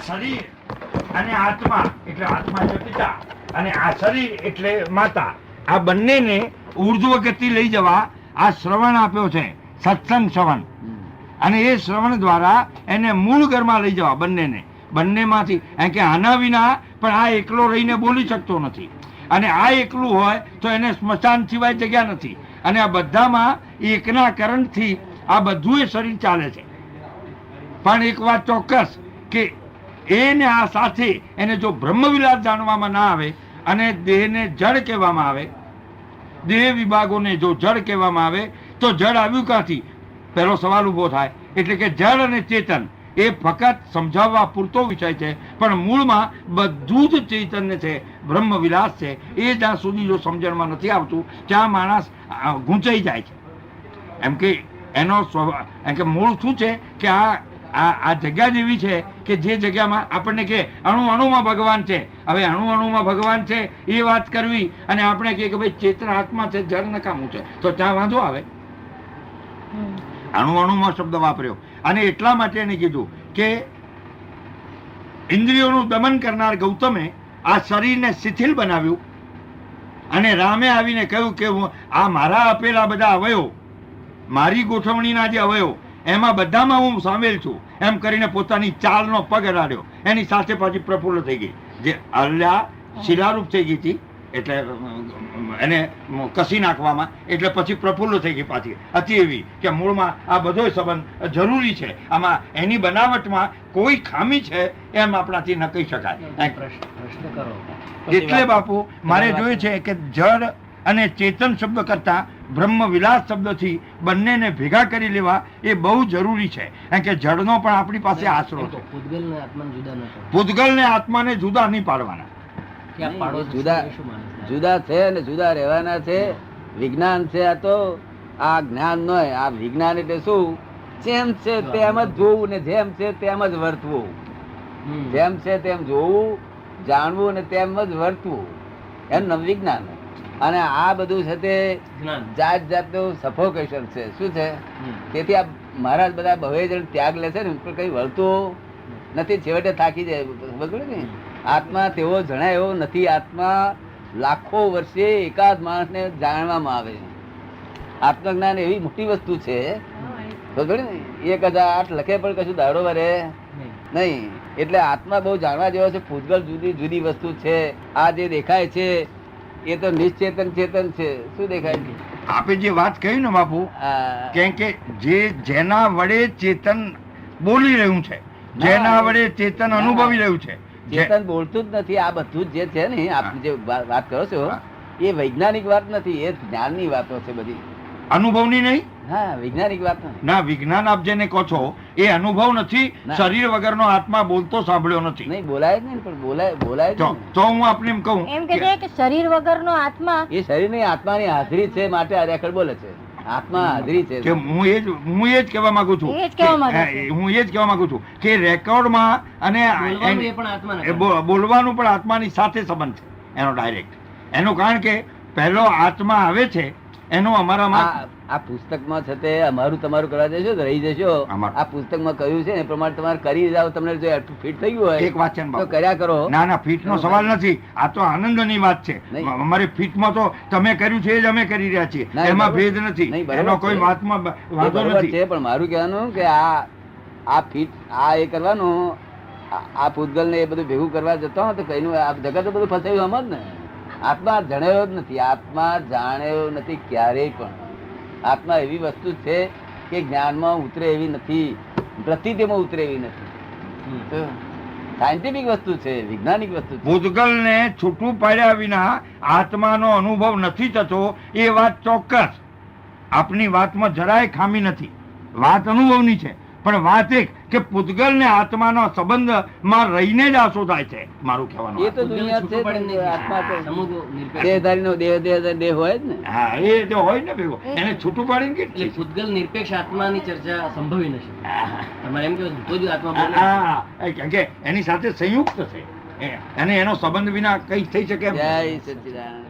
શરીર અને આત્મા એટલે આત્મા એટલે પિતા અને આ શરીર એટલે માતા, આ બંનેને ઉર્ધ્વ ગતિ લઈ જવા આ શ્રવણ આપ્યો છે, સત્સંગ શ્રવણ. અને એ શ્રવણ દ્વારા એને મૂળ ઘરમાં લઈ જવા બંનેમાંથી. કે આના વિના પણ આ એકલો રહીને બોલી શકતો નથી, અને આ એકલું હોય તો એને સ્મશાન સિવાય જગ્યા નથી. અને આ બધામાં એકના કરણથી આ બધું એ શરીર ચાલે છે. પણ એક વાત ચોક્કસ કે એને આ સાથે એને જો બ્રહ્મવિલાસ જાણવામાં ના આવે અને દેહને જડ કહેવામાં આવે, દેહ વિભાગોને જો જડ કહેવામાં આવે તો જડ આવ્યું ક્યાંથી? પહેલો સવાલ ઊભો થાય. એટલે કે જડ અને ચેતન એ ફક્ત સમજાવવા પૂરતો વિષય છે, પણ મૂળમાં બધું જ ચૈતન્ય છે, બ્રહ્મવિલાસ છે. એ જ્યાં સુધી જો સમજણમાં નથી આવતું ત્યાં માણસ ગૂંચાઈ જાય છે. એમ કે એનો સ્વભાવ એમ કે મૂળ શું છે કે આ જગ્યા જ એવી છે કે જે જગ્યામાં આપણને કે અણુ અણુમાં ભગવાન છે. હવે અણુ અણુમાં ભગવાન છે એ વાત કરવી અને આપણે કે ભાઈ ચેતન આત્મા છે, જળ નકામું છે, તો ત્યાં વાંધો આવે. અણુ અણુમાં શબ્દ વાપર્યો અને એટલા માટે એને કીધું કે ઇન્દ્રિયોનું દમન કરનાર ગૌતમે આ શરીરને શિથિલ બનાવ્યું અને રામે આવીને કહ્યું કે આ મારા આપેલા બધા અવયવ, મારી ગોઠવણીના જે અવયવ એમાં બધામાં હું સામેલ છું એમ કરીને પોતાની ચાલનો પગ અડાડ્યો. એની સાથે પાછી પ્રફુલ્લ થઈ ગઈ, જે અલ્યા શિલારૂપ થઈ ગઈ હતી એટલે એને કસી નાખવામાં, એટલે પછી પ્રફુલ્લ થઈ ગઈ પાછી હતી એવી કે મૂળમાં આ બધો સંબંધ જરૂરી છે. આમાં એની બનાવટમાં કોઈ ખામી છે એમ આપણાથી ન કહી શકાય. એટલે બાપુ મારે જોયું છે કે જડ અને ચેતન શબ્દ કરતા બ્રહ્મ વિલાસ શબ્દથી બંનેને ભેગા કરી લેવા એ બહુ જરૂરી છે. કારણ કે જડનો પણ આપણી પાસે આશરો છે. પૂતગલ ને આત્માને જુદા નહીં પાડવાના. જુદા છે અને જુદા રહેવાના છે. વિજ્ઞાન છે આ તો, આ જ્ઞાન નો. આ વિજ્ઞાન એટલે શું? જેમ છે તેમ જ જોવું ને જેમ છે તેમ જ વર્તવું. જેમ છે તેમ જોવું, જાણવું અને તેમ જ વર્તવું, એનું નામ વિજ્ઞાન. અને આ બધું છે તે જાત જાતનું સફોકેશન છે. શું છે? તેથી આ મહારાજ બધા બહુ જણ ત્યાગ લે છે ને પણ કઈ વળતું નથી, છેવટે થાકી જાય. બરોબર ને? આત્મા તેવો જણાય એવો નથી. આત્મા લાખો વર્ષે એકાદ માણસને જાણવામાં આવે. આત્મજ્ઞાન એવી મોટી વસ્તુ છે. બરોબર ને? 1008 લખે પણ કશું દાડો વરે નહીં. એટલે આત્મા બહુ જાણવા જેવો છે. પૂતગલ જુદી જુદી વસ્તુ છે. આ જે દેખાય છે એ તો નિશ્ચેતન ચેતન છે. શું દેખાય છે? આપે જે વાત કહી ને બાપુ, કેમ કે જેના વડે ચેતન બોલી રહ્યું છે, જેના વડે ચેતન અનુભવી રહ્યું છે, ચેતન બોલતું જ નથી. આ બધું જે છે ને આપ જે વાત કરો છો એ વૈજ્ઞાનિક વાત નથી, એ જ્ઞાનની વાતો છે બધી. અનુભવની નહીં. હા, વૈજ્ઞાનિક વાત ના, વિજ્ઞાન આપ જેને કહો છો એ અનુભવ નથી. શરીર વગરનો આત્મા બોલતો સાંભળ્યો નથી. નહીં બોલાય જ નહીં, પણ બોલાય તો હું આપને એમ કહું એમ કે છે કે શરીર વગરનો આત્મા એ શરીરની આત્માની હાજરી છે માટે આ રેકર્ડ બોલે છે. આત્મા હાજરી છે. હું એ જ કહેવા માંગુ છું. હું એ જ કહેવા માંગુ છું કે રેકોર્ડમાં અને બોલવાનું પણ આત્માની સાથે સંબંધ છે એનો ડાયરેક્ટ. એનું કારણ કે પહેલો આત્મા આવે છે એનો અમારામાં આ પુસ્તકમાં છે તે અમારું તમારું કરવા જશો તો રહી જશો. આ પુસ્તકમાં કહ્યું છે ને એ પ્રમાણે તમારે કરી જાવ. તમને જો ફિટ થઈ ગયું હોય એક વાત છે તો કર્યા કરો. ના, ફિટ નો સવાલ નથી. આ તો આનંદની વાત છે. અમારે ફિટમાં તો તમે કર્યું છે એ જ અમે કરી રહ્યા છીએ, એમાં ભેદ નથી. એનો કોઈ વાતમાં વાંધો નથી. પણ મારું કહેવાનું કે આ ફિટ આ એ કરવાનું, આ પૂતગલ ને એ બધું ભેગું કરવા જતો તો કઈ નું આ જગત બધું ફસાયું આમ જ ને. આત્મા જાણ્યો જ નથી. આત્મા જાણ્યો નથી ક્યારેય પણ. આત્મા એવી વસ્તુ છે કે જ્ઞાનમાં ઉતરે એવી નથી, પ્રતિમાં ઉતરે એવી નથી. સાયન્ટિફિક વસ્તુ છે, વૈજ્ઞાનિક વસ્તુ છે. ભૂતગલ ને છૂટું પાડ્યા વિના આત્માનો અનુભવ નથી થતો એ વાત ચોક્કસ. આપની વાતમાં જરાય ખામી નથી. વાત અનુભવની છે, પણ વાત એક કે પૂતગલ ને આત્માનો સંબંધમાં રહીને જ આશો થાય છે. મારું કહેવાનું એ તો દુનિયા છે. આત્મા દેહધારીનો દેહ હોય જ ને. હા, એ તો હોય ને ભેગો. એને છૂટું પાડીને કેટલી પૂતગલ નિરપેક્ષ આત્માની ચર્ચા સંભવી નથી. તમારે એમ કેવું તો જ આત્મા કે એની સાથે સંયુક્ત છે અને એનો સંબંધ વિના કઈ થઈ શકે એમ. જય સચ્ચિદાનંદ.